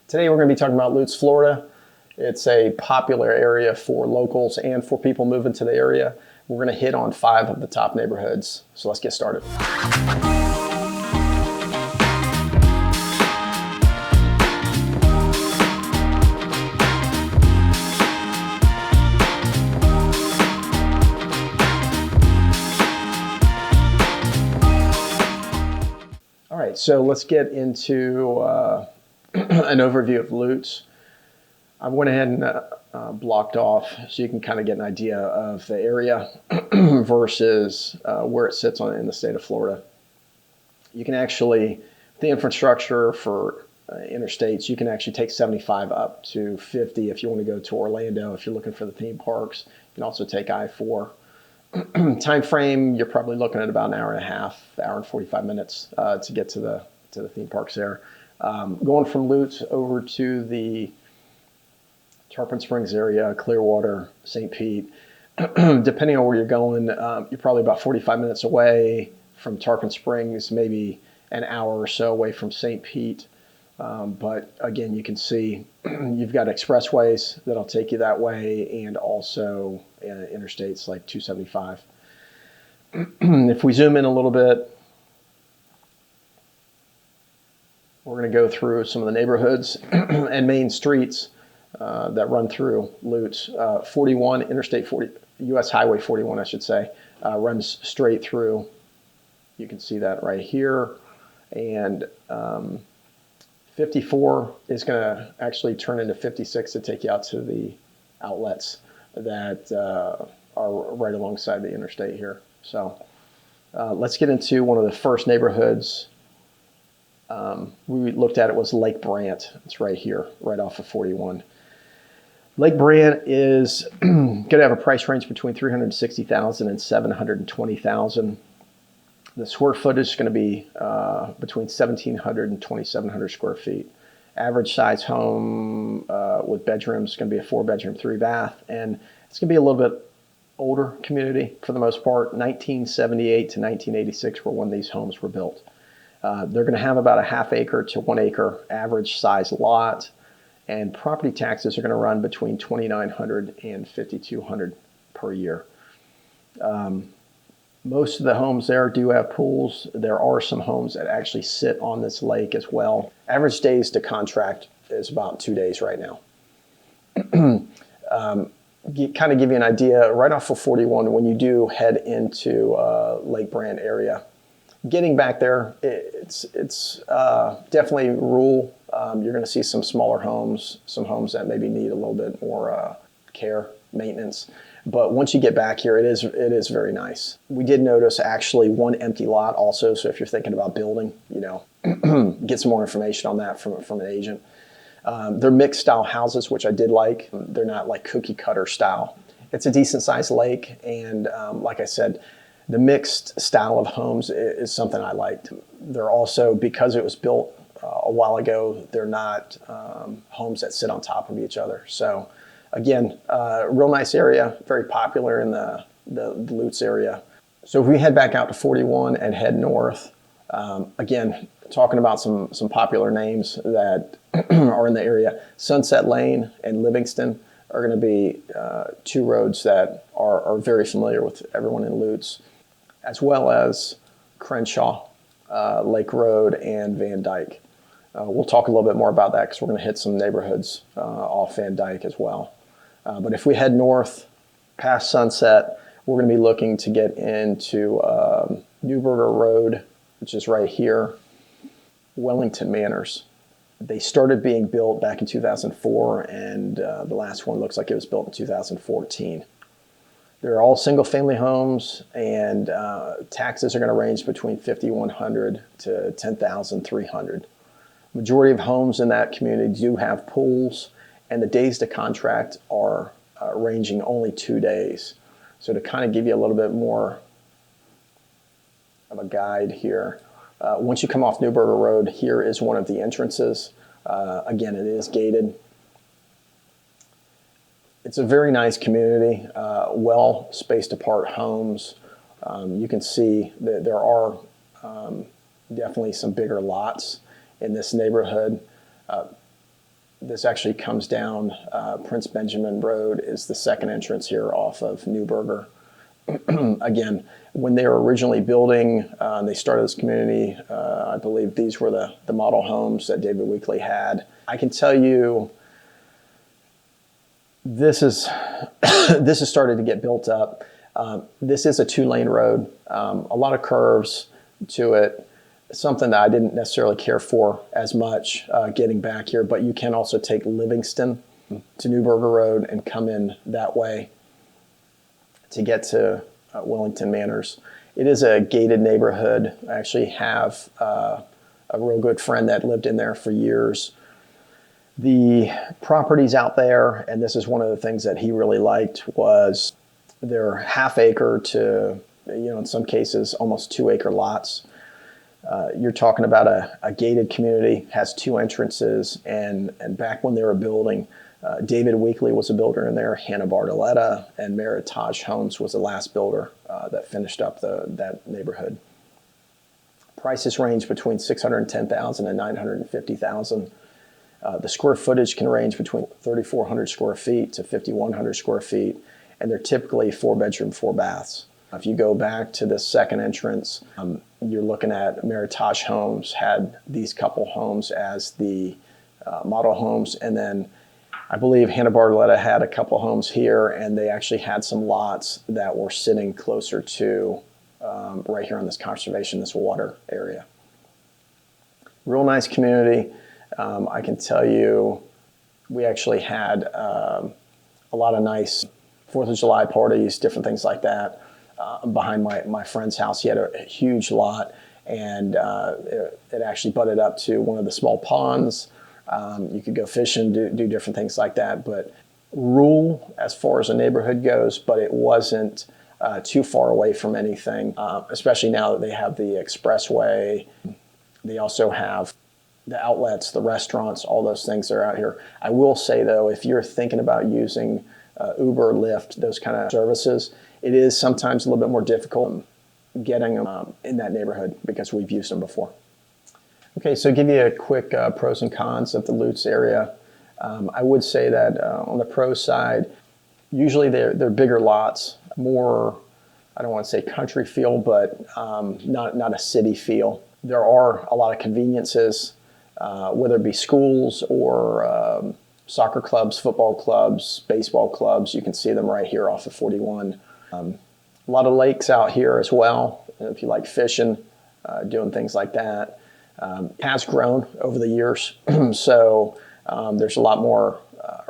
Today we're going to be talking about Lutz, Florida. It's a popular area for locals and for people moving to the area. We're going to hit on 5 of the top neighborhoods. So let's get started. All right, so let's get into an overview of Lutz. I went ahead and blocked off so you can kind of get an idea of the area versus where it sits in the state of Florida. You can actually, the infrastructure for interstates, you can actually take 75 up to 50 if you want to go to Orlando, if you're looking for the theme parks. You can also take I-4. Time frame, you're probably looking at about an hour and a half, hour and 45 minutes to get to the theme parks there. Going from Lutz over to the Tarpon Springs area, Clearwater, St. Pete, depending on where you're going, you're probably about 45 minutes away from Tarpon Springs, maybe an hour or so away from St. Pete. But again, you can see you've got expressways that'll take you that way, and also interstates like 275. If we zoom in a little bit, we're going to go through some of the neighborhoods and main streets that run through Lutz. 41, Interstate 40, US Highway 41, I should say, runs straight through. You can see that right here. And 54 is going to actually turn into 56 to take you out to the outlets that are right alongside the interstate here. So let's get into one of the first neighborhoods. We looked at it was Lake Brant. It's right here, right off of 41. Lake Brant is going to have a price range between $360,000 and $720,000. The square footage is going to be between 1,700 and 2,700 square feet. Average size home with bedrooms is going to be a 4-bedroom, 3-bath, and it's going to be a little bit older community for the most part. 1978 to 1986 were when these homes were built. They're going to have about a ½ acre to 1 acre average size lot, and property taxes are going to run between $2,900 and $5,200 per year. Most of the homes there do have pools. There are some homes that actually sit on this lake as well. Average days to contract is about 2 days right now. Kind of give you an idea, right off of 41, when you do head into Lake Brant area, getting back there, it's definitely rural. You're going to see some smaller homes, some homes that maybe need a little bit more care, maintenance. But once you get back here, it is very nice. We did notice actually one empty lot also. So if you're thinking about building, get some more information on that from an agent. They're mixed style houses, which I did like. They're not like cookie cutter style. It's a decent sized lake. And like I said, the mixed style of homes is something I liked. They're also, because it was built a while ago, they're not homes that sit on top of each other. So again, real nice area, very popular in the Lutz area. So if we head back out to 41 and head north, again, talking about some popular names that are in the area. Sunset Lane and Livingston are going to be 2 roads that are very familiar with everyone in Lutz, as well as Crenshaw, Lake Road, and Van Dyke. We'll talk a little bit more about that because we're going to hit some neighborhoods off Van Dyke as well. But if we head north past Sunset, we're going to be looking to get into Newburger Road, which is right here, Wellington Manors. They started being built back in 2004, and the last one looks like it was built in 2014. They're all single-family homes, and taxes are going to range between $5,100 to $10,300. Majority of homes in that community do have pools, and the days to contract are ranging only 2 days. So to kind of give you a little bit more of a guide here, once you come off Newburger Road, here is one of the entrances. Again, it is gated. It's a very nice community, well spaced apart homes. You can see that there are definitely some bigger lots in this neighborhood. This actually comes down Prince Benjamin Road is the second entrance here off of Newburger. Again, when they were originally building, they started this community, I believe these were the model homes that David Weekley had. I can tell you this is this has started to get built up. This is a 2-lane road, a lot of curves to it, something that I didn't necessarily care for as much getting back here, but you can also take Livingston to Newburger Road and come in that way to get to Wellington Manors. It is a gated neighborhood. I actually have a real good friend that lived in there for years. The properties out there, and this is one of the things that he really liked, was they're half-acre to, in some cases, almost 2-acre lots. You're talking about a gated community, has 2 entrances, and back when they were building, David Weekley was a builder in there, Hannah Bartoletta, and Meritage Homes was the last builder that finished up that neighborhood. Prices range between $610,000 and $950,000. The square footage can range between 3,400 square feet to 5,100 square feet, and they're typically 4-bedroom, 4 baths. If you go back to the second entrance, you're looking at Meritage Homes had these couple homes as the model homes, and then I believe Hannah Bartoletta had a couple homes here, and they actually had some lots that were sitting closer to right here on this conservation, this water area. Real nice community. I can tell you we actually had a lot of nice 4th of July parties, different things like that. Behind my friend's house, he had a huge lot, and it actually butted up to one of the small ponds. You could go fishing, do different things like that, but rural as far as a neighborhood goes, but it wasn't too far away from anything, especially now that they have the expressway. They also have the outlets, the restaurants, all those things are out here. I will say, though, if you're thinking about using Uber, Lyft, those kind of services, it is sometimes a little bit more difficult getting them in that neighborhood because we've used them before. Okay, so give you a quick pros and cons of the Lutz area. I would say that on the pro side, usually they're bigger lots, more, I don't want to say country feel, but not a city feel. There are a lot of conveniences, whether it be schools or soccer clubs, football clubs, baseball clubs. You can see them right here off of 41. A lot of lakes out here as well, if you like fishing, doing things like that. Has grown over the years, so there's a lot more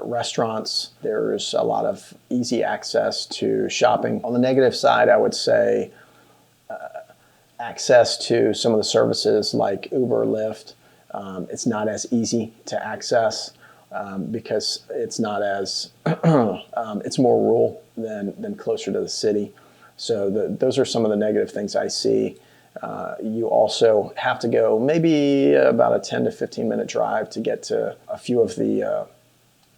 restaurants. There's a lot of easy access to shopping. On the negative side, I would say access to some of the services like Uber, Lyft. It's not as easy to access because it's not as, it's more rural than closer to the city. So those are some of the negative things I see. You also have to go maybe about a 10 to 15 minute drive to get to a few of the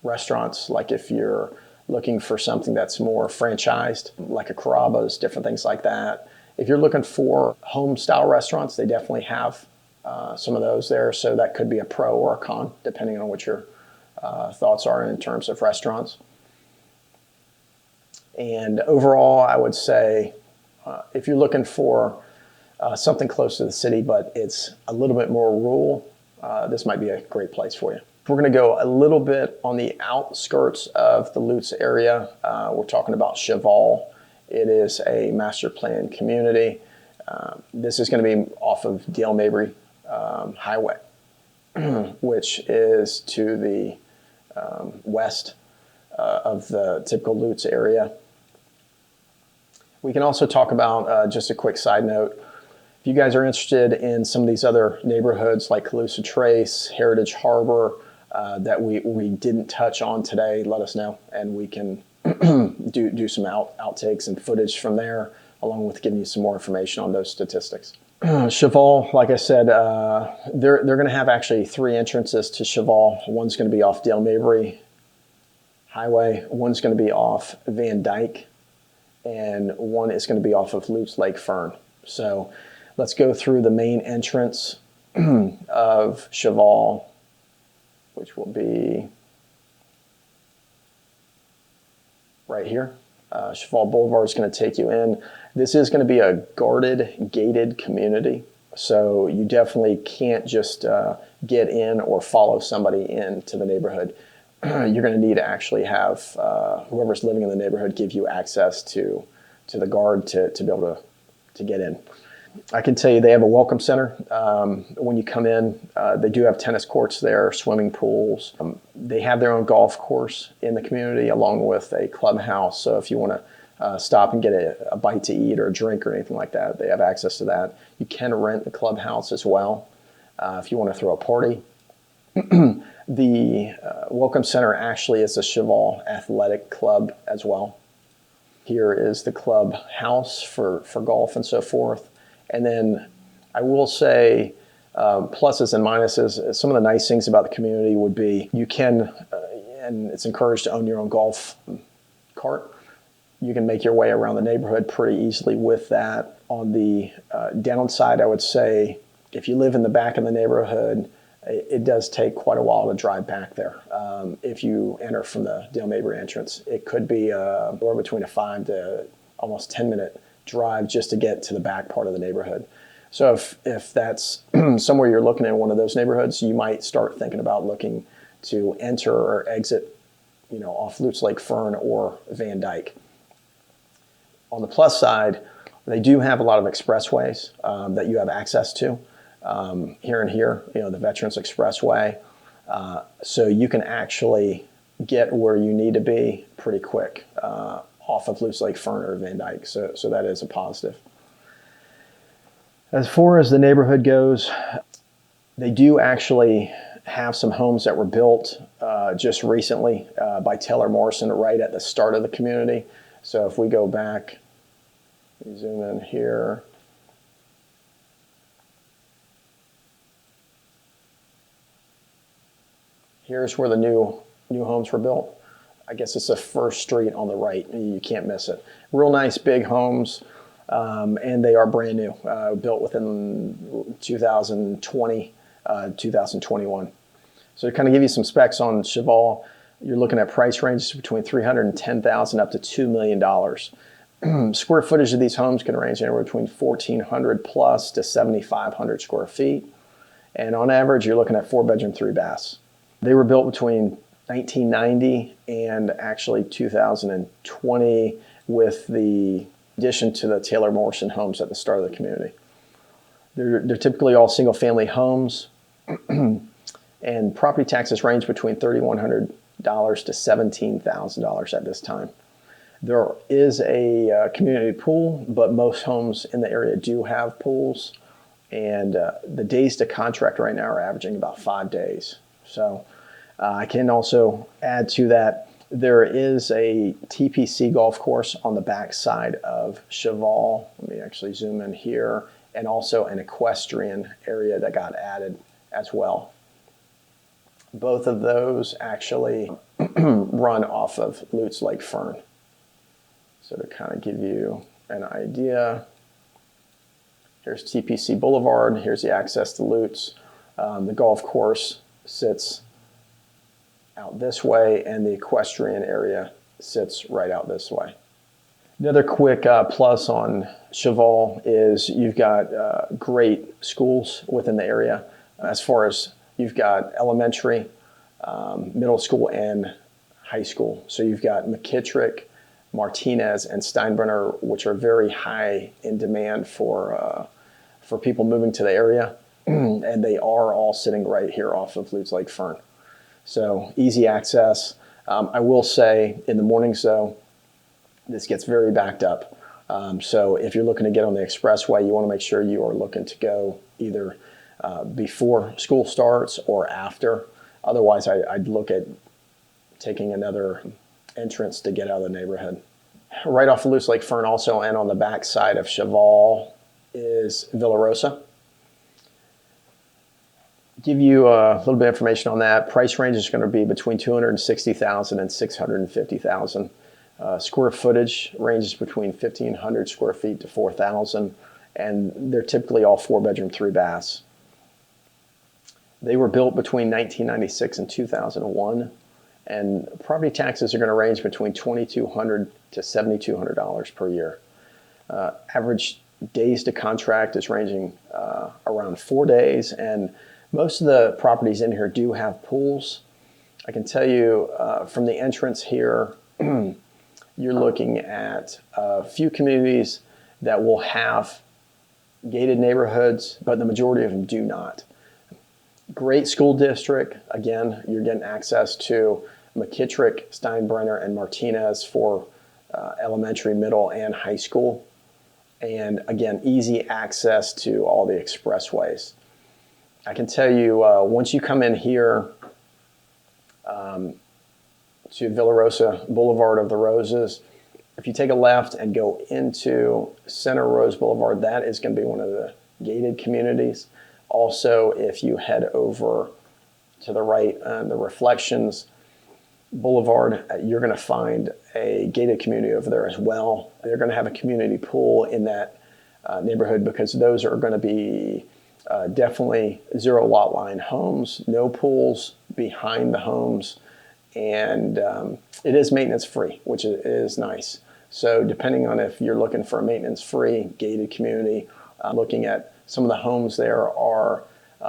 restaurants. Like if you're looking for something that's more franchised, like a Carrabba's, different things like that. If you're looking for home style restaurants, they definitely have some of those there. So that could be a pro or a con, depending on what your thoughts are in terms of restaurants. And overall, I would say if you're looking for something close to the city, but it's a little bit more rural, this might be a great place for you. We're going to go a little bit on the outskirts of the Lutz area. We're talking about Cheval. It is a master plan community. This is going to be off of Dale Mabry Highway, which is to the west of the typical Lutz area. We can also talk about, just a quick side note, if you guys are interested in some of these other neighborhoods like Calusa Trace, Heritage Harbor, that we didn't touch on today, let us know, and we can do some outtakes and footage from there, along with giving you some more information on those statistics. Cheval, like I said, they're going to have actually 3 entrances to Cheval. One's going to be off Dale Mabry Highway, one's going to be off Van Dyke, and one is going to be off of Lutz Lake Fern. So let's go through the main entrance of Cheval. which will be right here. Cheval Boulevard is going to take you in. This is going to be a guarded, gated community, so you definitely can't just get in or follow somebody into the neighborhood. You're going to need to actually have whoever's living in the neighborhood give you access to the guard to be able to get in. I can tell you they have a welcome center. When you come in, they do have tennis courts there, swimming pools. They have their own golf course in the community along with a clubhouse. So if you want to stop and get a bite to eat or a drink or anything like that, they have access to that. You can rent the clubhouse as well if you want to throw a party. The Welcome Center actually is a Cheval athletic club as well. Here is the club house for golf and so forth. And then I will say pluses and minuses. Some of the nice things about the community would be you can, and it's encouraged to own your own golf cart. You can make your way around the neighborhood pretty easily with that. On the downside, I would say if you live in the back of the neighborhood, it does take quite a while to drive back there. If you enter from the Dale Mabry entrance, it could be anywhere between a 5 to almost 10-minute drive just to get to the back part of the neighborhood. So if that's somewhere you're looking in one of those neighborhoods, you might start thinking about looking to enter or exit, off Lutz Lake Fern or Van Dyke. On the plus side, they do have a lot of expressways that you have access to. Here and here, the Veterans Expressway. So you can actually get where you need to be pretty quick off of Lutz Lake Fern or Van Dyke. So that is a positive. As far as the neighborhood goes, they do actually have some homes that were built just recently by Taylor Morrison right at the start of the community. So if we go back, zoom in here. Here's where the new homes were built. I guess it's the first street on the right. You can't miss it. Real nice big homes, and they are brand new, built within 2020, 2021. So to kind of give you some specs on Cheval, you're looking at price ranges between $310,000 up to $2 million. Square footage of these homes can range anywhere between 1,400 plus to 7,500 square feet. And on average, you're looking at 4-bedroom, 3 baths. They were built between 1990 and actually 2020 with the addition to the Taylor Morrison homes at the start of the community. They're typically all single-family homes, and property taxes range between $3,100 to $17,000 at this time. There is a community pool, but most homes in the area do have pools, and the days to contract right now are averaging about 5 days. So I can also add to that, there is a TPC golf course on the back side of Cheval. Let me actually zoom in here, and also an equestrian area that got added as well. Both of those actually run off of Lutz Lake Fern. So to kind of give you an idea, here's TPC Boulevard, here's the access to Lutz. The golf course sits out this way, and the equestrian area sits right out this way. Another quick plus on Cheval is you've got great schools within the area. As far as you've got elementary, middle school, and high school. So you've got McKittrick, Martinez, and Steinbrenner, which are very high in demand for people moving to the area. And they are all sitting right here off of Lutz Lake Fern. So easy access. I will say in the mornings though, this gets very backed up. So if you're looking to get on the expressway, you want to make sure you are looking to go either before school starts or after. Otherwise, I'd look at taking another entrance to get out of the neighborhood. Right off of Lutz Lake Fern also, and on the back side of Cheval, is Villa Rosa. Give you a little bit of information on that. Price range is going to be between $260,000 and $650,000. Square footage ranges between 1,500 square feet to 4,000, and they're typically all 4-bedroom, 3 baths. They were built between 1996 and 2001, and property taxes are going to range between $2,200 to $7,200 per year. Average days to contract is ranging around 4 days, and most of the properties in here do have pools. I can tell you from the entrance here, you're looking at a few communities that will have gated neighborhoods, but the majority of them do not. Great school district. Again, you're getting access to McKittrick, Steinbrenner, and Martinez for elementary, middle, and high school. And again, easy access to all the expressways. I can tell you, once you come in here to Villa Rosa Boulevard of the Roses, if you take a left and go into Center Rose Boulevard, that is going to be one of the gated communities. Also, if you head over to the right on the Reflections Boulevard, you're going to find a gated community over there as well. They're going to have a community pool in that neighborhood because those are going to be definitely zero lot line homes, no pools behind the homes, and it is maintenance free, which is nice. So depending on if you're looking for a maintenance free gated community, looking at some of the homes there are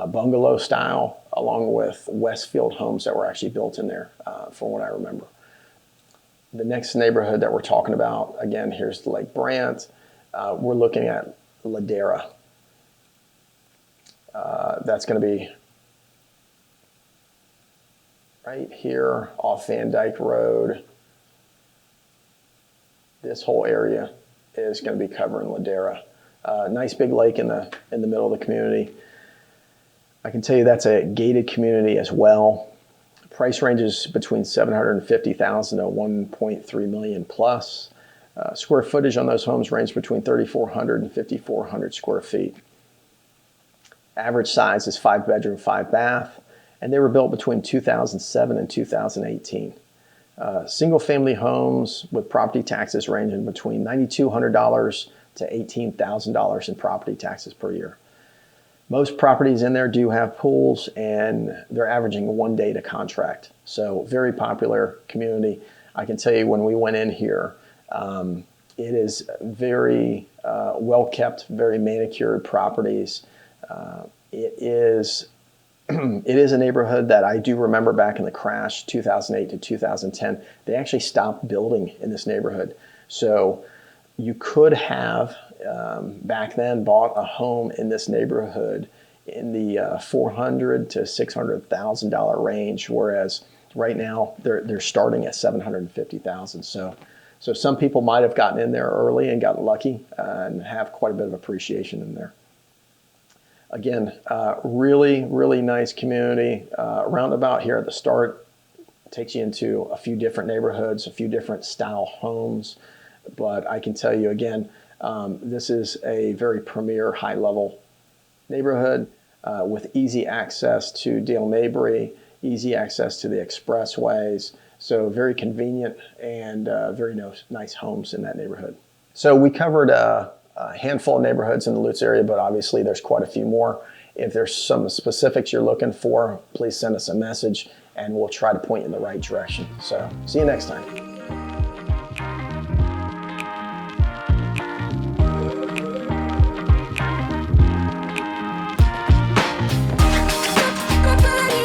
bungalow style, along with Westfield homes that were actually built in there, from what I remember. The next neighborhood that we're talking about, again, here's Lake Brant. We're looking at Ladera. That's going to be right here off Van Dyke Road. This whole area is going to be covering Ladera. Nice big lake in the middle of the community. I can tell you that's a gated community as well. Price ranges between $750,000 to $1.3 million plus. Square footage on those homes range between 3,400 and 5,400 square feet. Average size is 5 bedroom, 5 bath, and they were built between 2007 and 2018. Single family homes with property taxes ranging between $9,200 to $18,000 in property taxes per year. Most properties in there do have pools, and they're averaging 1 day to contract. So very popular community. I can tell you when we went in here, it is very well kept, very manicured properties. It is a neighborhood that I do remember back in the crash, 2008 to 2010, they actually stopped building in this neighborhood. So you could have back then bought a home in this neighborhood in the $400,000 to $600,000 range, whereas right now they're starting at $750,000. So some people might have gotten in there early and got lucky and have quite a bit of appreciation in there. Again, really, really nice community. Roundabout here at the start takes you into a few different neighborhoods, a few different style homes. But I can tell you again, this is a very premier high-level neighborhood with easy access to Dale Mabry, easy access to the expressways. So very convenient and very nice homes in that neighborhood. So we covered a handful of neighborhoods in the Lutz area, but obviously there's quite a few more. If there's some specifics you're looking for, please send us a message and we'll try to point you in the right direction. So see you next time.